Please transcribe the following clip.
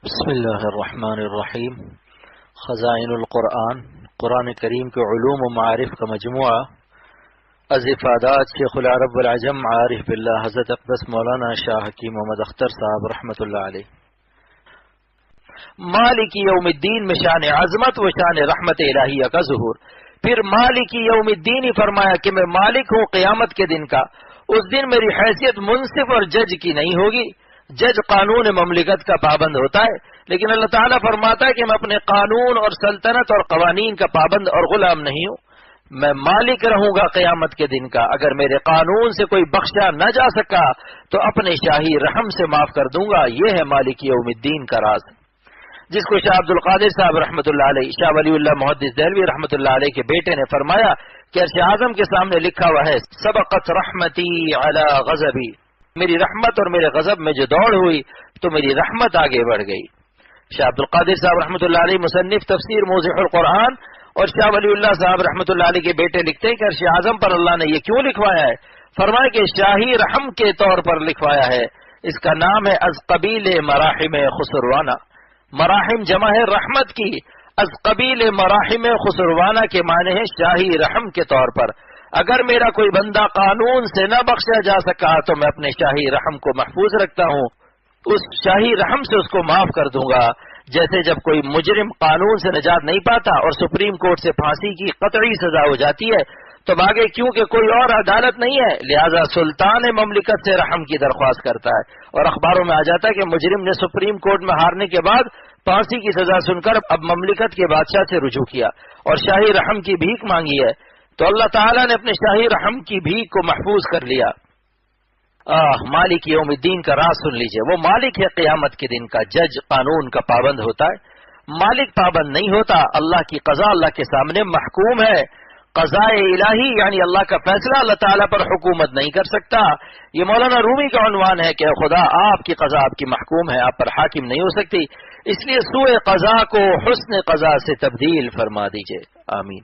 بسم اللہ الرحمن الرحیم۔ خزائن القرآن، قرآن کریم کے علوم و معارف کا مجموعہ، از افادات شیخ العرب والعجم عارف باللہ حضرت اقدس مولانا شاہ حکیم محمد اختر صاحب رحمۃ اللہ علیہ۔ مالک یوم الدین میں شان عظمت و شان رحمت الہیہ کا ظہور۔ پھر مالک یوم الدین ہی فرمایا کہ میں مالک ہوں قیامت کے دن کا۔ اس دن میری حیثیت منصف اور جج کی نہیں ہوگی۔ جج قانون مملکت کا پابند ہوتا ہے، لیکن اللہ تعالیٰ فرماتا ہے کہ میں اپنے قانون اور سلطنت اور قوانین کا پابند اور غلام نہیں ہوں۔ میں مالک رہوں گا قیامت کے دن کا۔ اگر میرے قانون سے کوئی بخشا نہ جا سکا تو اپنے شاہی رحم سے معاف کر دوں گا۔ یہ ہے مالک یوم الدین کا راز، جس کو شاہ عبد القادر صاحب رحمۃ اللہ علیہ، شاہ ولی اللہ محدث دہلوی رحمۃ اللہ علیہ کے بیٹے نے فرمایا کہ عرش اعظم کے سامنے لکھا ہوا ہے، سبقت رحمتی علی غضبی، میری رحمت اور میرے غضب میں جو دوڑ ہوئی تو میری رحمت آگے بڑھ گئی۔ شاہ عبد القادر صاحب رحمۃ اللہ علیہ مصنف تفسیر موضح القرآن اور شاہ ولی اللہ صاحب رحمۃ اللہ علیہ کے بیٹے لکھتے ہیں کہ عرش اعظم پر اللہ نے یہ کیوں لکھوایا ہے؟ فرمایا کہ شاہی رحم کے طور پر لکھوایا ہے۔ اس کا نام ہے از قبیل مراحم خسروانہ۔ مراحم جمع ہے رحمت کی، از قبیل مراحم خسروانہ کے معنی ہے شاہی رحم کے طور پر۔ اگر میرا کوئی بندہ قانون سے نہ بخشا جا سکا تو میں اپنے شاہی رحم کو محفوظ رکھتا ہوں، اس شاہی رحم سے اس کو معاف کر دوں گا۔ جیسے جب کوئی مجرم قانون سے نجات نہیں پاتا اور سپریم کورٹ سے پھانسی کی قطعی سزا ہو جاتی ہے تو آگے کیونکہ کوئی اور عدالت نہیں ہے، لہذا سلطان مملکت سے رحم کی درخواست کرتا ہے، اور اخباروں میں آ جاتا ہے کہ مجرم نے سپریم کورٹ میں ہارنے کے بعد پھانسی کی سزا سن کر اب مملکت کے بادشاہ سے رجوع کیا اور شاہی رحم کی بھیک مانگی ہے، تو اللہ تعالیٰ نے اپنے شاہی رحم کی بھیک کو محفوظ کر لیا۔ مالک یوم الدین کا راز سن لیجئے، وہ مالک ہے قیامت کے دن کا، جج قانون کا پابند ہوتا ہے، مالک پابند نہیں ہوتا۔ اللہ کی قضا اللہ کے سامنے محکوم ہے، قضاء الہی یعنی اللہ کا فیصلہ، اللہ تعالیٰ پر حکومت نہیں کر سکتا۔ یہ مولانا رومی کا عنوان ہے کہ خدا آپ کی قضا آپ کی محکوم ہے، آپ پر حاکم نہیں ہو سکتی، اس لیے سوء قضا کو حسن قضا سے تبدیل فرما دیجئے، آمین۔